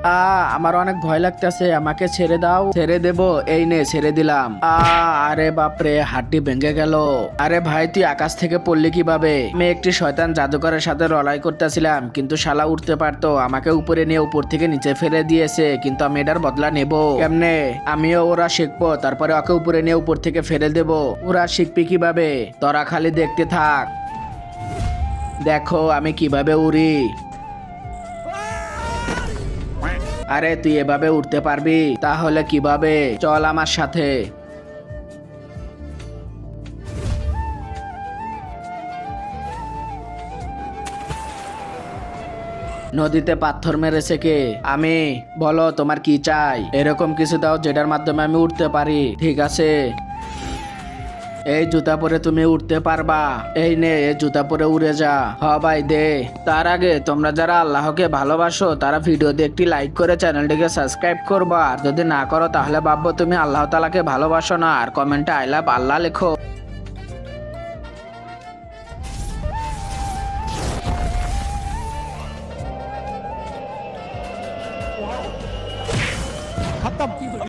আমার অনেক ভয় লাগতেছে, আমাকে ছেড়ে দাও। ছেড়ে দেব, এই নে ছেড়ে দিলাম। আরে বাপরে, হাড্ডি ভেঙে গেল। আরে ভাই, তুই আকাশ থেকে পড়লি কিভাবে? আমি একটি শয়তান জাদুকরের সাথে লড়াই করতেছিলাম, কিন্তু শালা উঠতে পারতো, আমাকে উপরে নিয়ে উপর থেকে নিচে ফেলে দিয়েছে, কিন্তু আমি এটার বদলা নেব কেমনে? আমিও ওরা শিখবো, তারপরে ওকে উপরে নিয়ে উপর থেকে ফেলে দেব। ওরা শিখবি কিভাবে? তোরা খালি দেখতে থাক। দেখো আমি কিভাবে উড়ি। আরে তুই এভাবে উঠতে পারবি? তাহলে কিভাবে? চল আমার সাথে। নদীতে পাথর মেরেছে কে? আমি। বলো তোমার কি চাই? এরকম কিছু দাও যেটার মাধ্যমে আমি উঠতে পারি, ঠিক আছে? এই জুতা পরে তুমি উঠতে পারবা। এই নে, এই জুতা পরে উড়ে যা। হ ভাই দে। তার আগে তোমরা যারা আল্লাহকে ভালোবাসো তারা ভিডিওতে একটি লাইক করে চ্যানেলটিকে সাবস্ক্রাইব করবা, আর যদি না করো তাহলে ভাববো তুমি আল্লাহ তাআলাকে ভালোবাসো না, আর কমেন্টে আই লাভ আল্লাহ লেখো।